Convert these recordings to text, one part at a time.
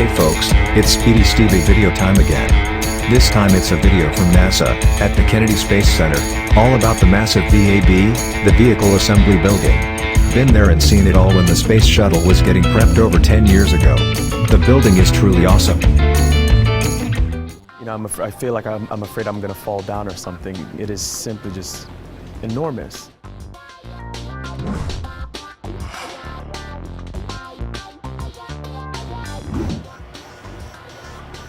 Hey folks, it's Speedistevie video time again. This time it's a video from NASA, at the Kennedy Space Center, all about the massive VAB, the Vehicle Assembly Building. Been there and seen it all when the Space Shuttle was getting prepped over 10 years ago. The building is truly awesome. You know, I feel like I'm afraid I'm gonna fall down or something. It is simply just enormous.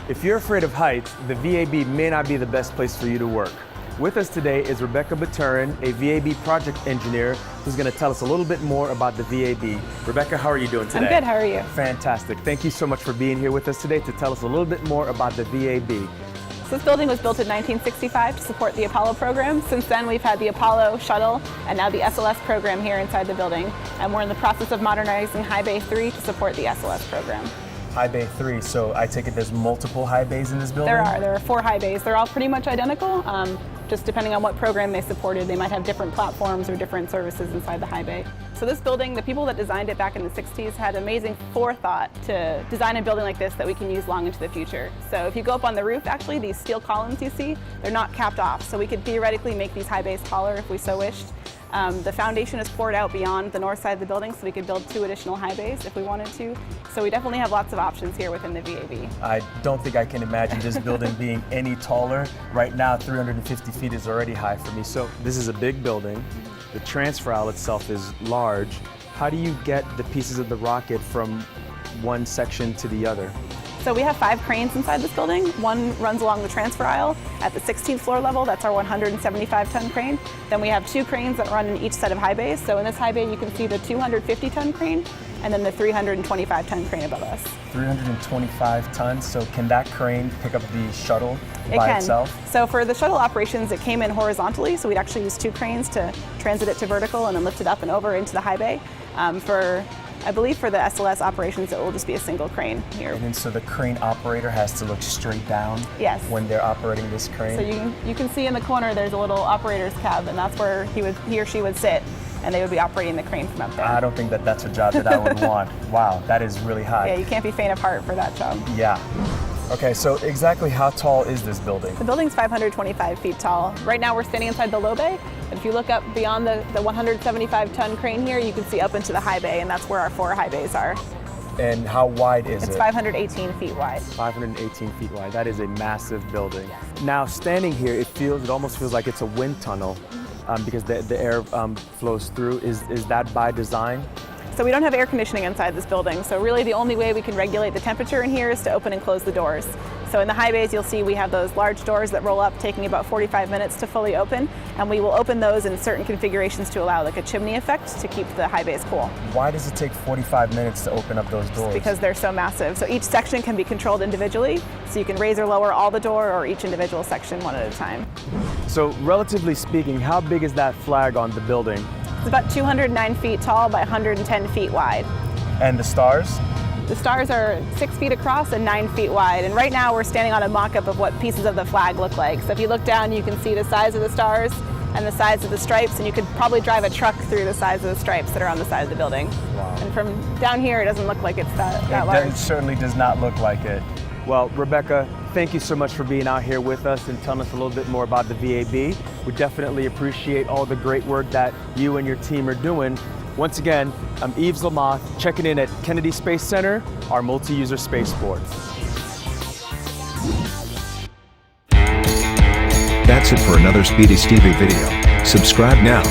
If you're afraid of heights, the VAB may not be the best place for you to work. With us today is Rebecca Baturin, a VAB project engineer, who's going to tell us a little bit more about the VAB. Rebecca, how are you doing today? I'm good, how are you? Fantastic. Thank you so much for being here with us today to tell us a little bit more about the VAB. So this building was built in 1965 to support the Apollo program. Since then, we've had the Apollo Shuttle and now the SLS program here inside the building. And we're in the process of modernizing High Bay 3 to support the SLS program. High Bay 3, so I take it there's multiple high bays in this building? There are 4 high bays. They're all pretty much identical. Just depending on what program they supported, they might have different platforms or different services inside the high bay. So this building, the people that designed it back in the 60s had amazing forethought to design a building like this that we can use long into the future. So if you go up on the roof, actually these steel columns you see, they're not capped off. So we could theoretically make these high bays taller if we so wished. The foundation is poured out beyond the north side of the building, so we could build 2 additional high bays if we wanted to. So we definitely have lots of options here within the VAB. I don't think I can imagine this building being any taller. Right now, 350 feet is already high for me. So this is a big building. The transfer aisle itself is large. How do you get the pieces of the rocket from one section to the other? So we have 5 cranes inside this building. One runs along the transfer aisle at the 16th floor level. That's our 175-ton crane. Then we have 2 cranes that run in each set of high bays. So in this high bay, you can see the 250-ton crane and then the 325-ton crane above us. 325 tons, so can that crane pick up the shuttle by itself? So for the shuttle operations, it came in horizontally, so we'd actually use 2 cranes to transit it to vertical and then lift it up and over into the high bay. I believe for the SLS operations, it will just be a single crane here. And then so the crane operator has to look straight down when they're operating this crane? So you can see in the corner there's a little operator's cab, and that's where he or she would sit, and they would be operating the crane from up there. I don't think that's a job that I would want. Wow, that is really high. Yeah, you can't be faint of heart for that job. Yeah. Okay, so exactly how tall is this building? The building's 525 feet tall. Right now we're standing inside the low bay, but if you look up beyond the 175-ton crane here, you can see up into the high bay, and that's where our 4 high bays are. And how wide is it? It's 518 feet wide. 518 feet wide. That is a massive building. Yes. Now, standing here, it almost feels like it's a wind tunnel because the air flows through. Is that by design? So we don't have air conditioning inside this building, so really the only way we can regulate the temperature in here is to open and close the doors. So in the high bays, you'll see we have those large doors that roll up, taking about 45 minutes to fully open, and we will open those in certain configurations to allow like a chimney effect to keep the high bays cool. Why does it take 45 minutes to open up those doors? Because they're so massive. So each section can be controlled individually, so you can raise or lower all the door or each individual section one at a time. So relatively speaking, how big is that flag on the building? It's about 209 feet tall by 110 feet wide. And the stars? The stars are 6 feet across and 9 feet wide. And right now we're standing on a mock-up of what pieces of the flag look like. So if you look down, you can see the size of the stars and the size of the stripes, and you could probably drive a truck through the size of the stripes that are on the side of the building. Wow. And from down here, it doesn't look like it's that large. It certainly does not look like it. Well, Rebecca, thank you so much for being out here with us and telling us a little bit more about the VAB. We definitely appreciate all the great work that you and your team are doing. Once again, I'm Yves Lamoth, checking in at Kennedy Space Center, our multi-user spaceport. That's it for another Speedistevie video. Subscribe now.